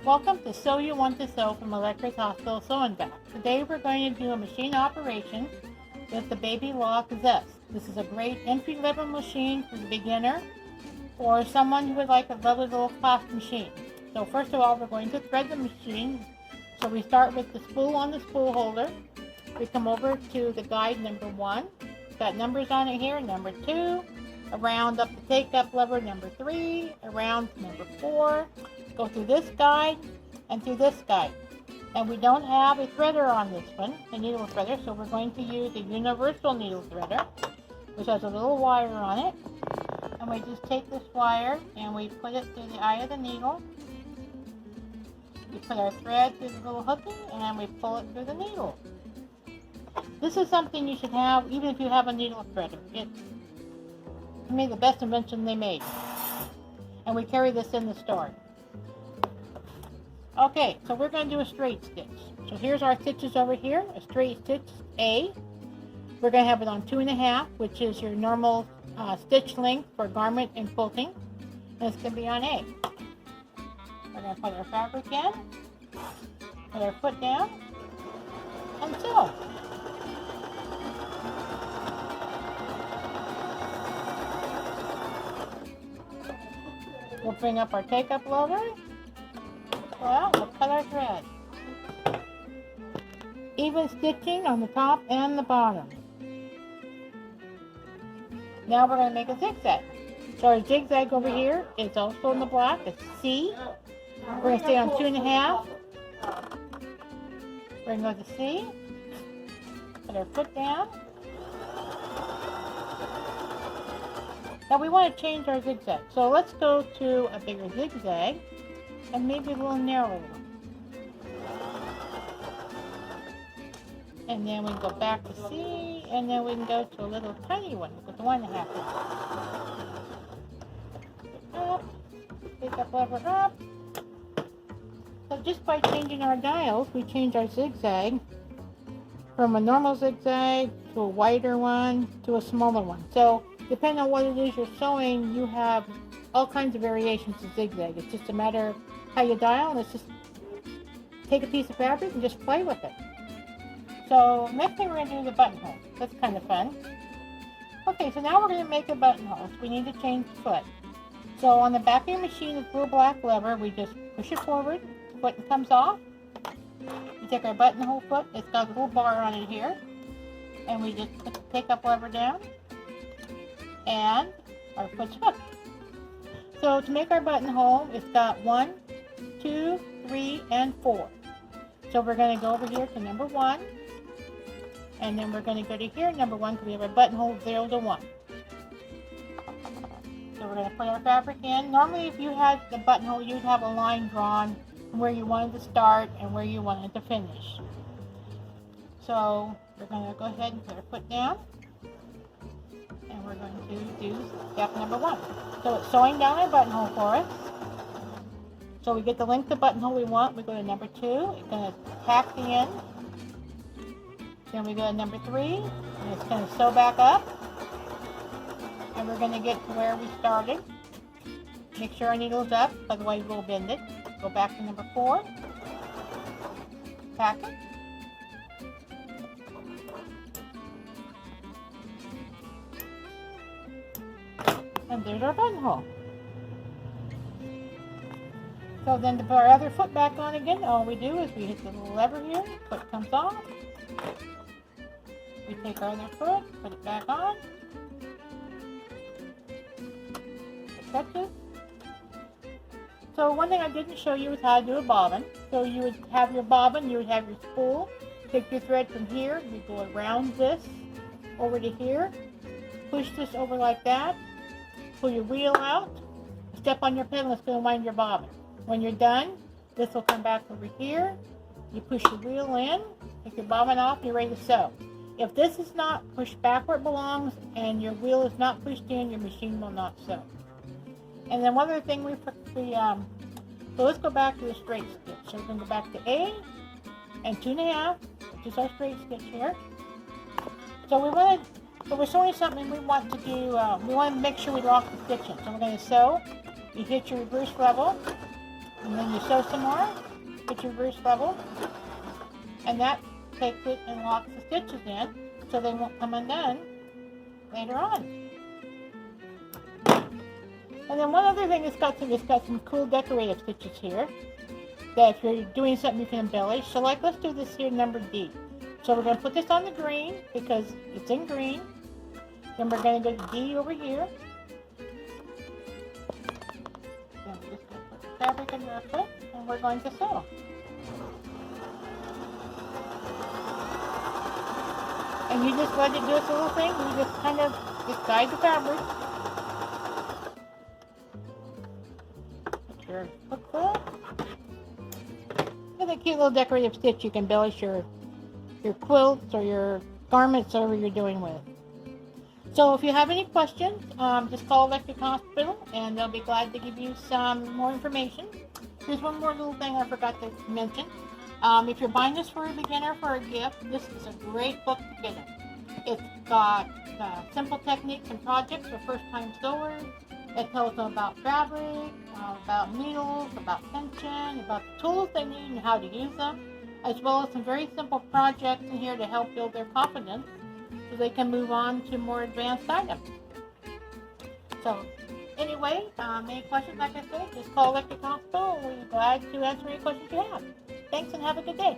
Welcome to Sew You Want to Sew from Electric Hospital Sewing Back. Today we're going to do a machine operation with the Baby Lock Zest. This is a great entry-level machine for the beginner or someone who would like a lovely little cloth machine. So first of all, we're going to thread the machine. So we start with the spool on the spool holder. We come over to the guide number 1. It's got numbers on it here, number 2. Around up the take-up lever, number 3. Around number 4. Go through this guide and through this guide. And we don't have a threader on this one, a needle threader, so we're going to use a universal needle threader, which has a little wire on it. And we just take this wire and we put it through the eye of the needle. We put our thread through the little hooking and we pull it through the needle. This is something you should have even if you have a needle threader. It's, to me, the best invention they made. And we carry this in the store. Okay, so we're going to do a straight stitch. So here's our stitches over here, a straight stitch A. We're going to have it on 2.5, which is your normal stitch length for garment and quilting. And it's going to be on A. We're going to put our fabric in, put our foot down, and sew. We'll bring up our take-up lever. Well, we'll cut our thread. Even stitching on the top and the bottom. Now we're going to make a zigzag. So our zigzag over here is also in the black. It's C. We're going to stay on 2.5. We're going to go to C. Put our foot down. Now we want to change our zigzag. So let's go to a bigger zigzag. And maybe a little narrower. And then we can go back to C, and then we can go to a little tiny one with 1.5. Up, pick up lever up. So just by changing our dials, we change our zigzag from a normal zigzag to a wider one to a smaller one. So depending on what it is you're sewing, you have all kinds of variations of zigzag. It's just a matter of how you dial, and it's just take a piece of fabric and just play with it. So next thing we're going to do is a buttonhole. That's kind of fun. Okay, so now we're going to make a buttonhole. So we need to change the foot. So on the back of your machine, this little black lever, we just push it forward, the foot comes off. We take our buttonhole foot, it's got a little bar on it here, and we just put the take-up lever down, and our foot's hooked. So to make our buttonhole, it's got 1, 2, 3, and 4. So we're going to go over here to number 1, and then we're going to go to here, number 1, because we have a buttonhole 0 to 1. So we're going to put our fabric in. Normally, if you had the buttonhole, you'd have a line drawn from where you wanted to start and where you wanted to finish. So we're going to go ahead and put our foot down, and we're going to do step number 1. So it's sewing down our buttonhole for us. So we get the length of buttonhole we want. We go to number 2. It's going to tack the end. Then we go to number 3. And it's going to sew back up. And we're going to get to where we started. Make sure our needle's up, otherwise we'll bend it. Go back to number 4. Tack it. And there's our buttonhole. So then to put our other foot back on again, all we do is we hit the little lever here, foot comes off. We take our other foot, put it back on. It touches. So one thing I didn't show you is how to do a bobbin. So you would have your bobbin, you would have your spool, take your thread from here, you go around this, over to here, push this over like that, pull your wheel out, step on your pedal, it's going to wind your bobbin. When you're done, this will come back over here. You push your wheel in, take your bobbin off, you're ready to sew. If this is not pushed back where it belongs and your wheel is not pushed in, your machine will not sew. And then one other thing so let's go back to the straight stitch. So we're going to go back to A and 2.5, which is our straight stitch here. So we're sewing something we want to do, we want to make sure we lock the stitch in. So we're going to sew, you hit your reverse level, And then you sew some more, get your reverse level, and that takes it and locks the stitches in so they won't come undone later on. And then one other thing, it's got some cool decorative stitches here that if you're doing something you can embellish. So like, let's do this here, number D. So we're going to put this on the green because it's in green. Then we're going to go to D over here. Then we're just going to put the fabric in there quick, and we're going to sew. And you just let it do its little thing. You just kind of guide the fabric. Put your hook full. With a cute little decorative stitch, you can embellish your quilts or your garments, whatever you're doing with. So if you have any questions, just call Electric Hospital and they'll be glad to give you some more information. Here's one more little thing I forgot to mention. If you're buying this for a beginner for a gift, this is a great book to get in. It's got simple techniques and projects for first-time sewers. It tells them about fabric, about needles, about tension, about the tools they need and how to use them, as well as some very simple projects in here to help build their confidence so they can move on to more advanced items. So anyway, any questions, like I said, just call Electric Hospital and we'll be glad to answer any questions you have. Thanks and have a good day.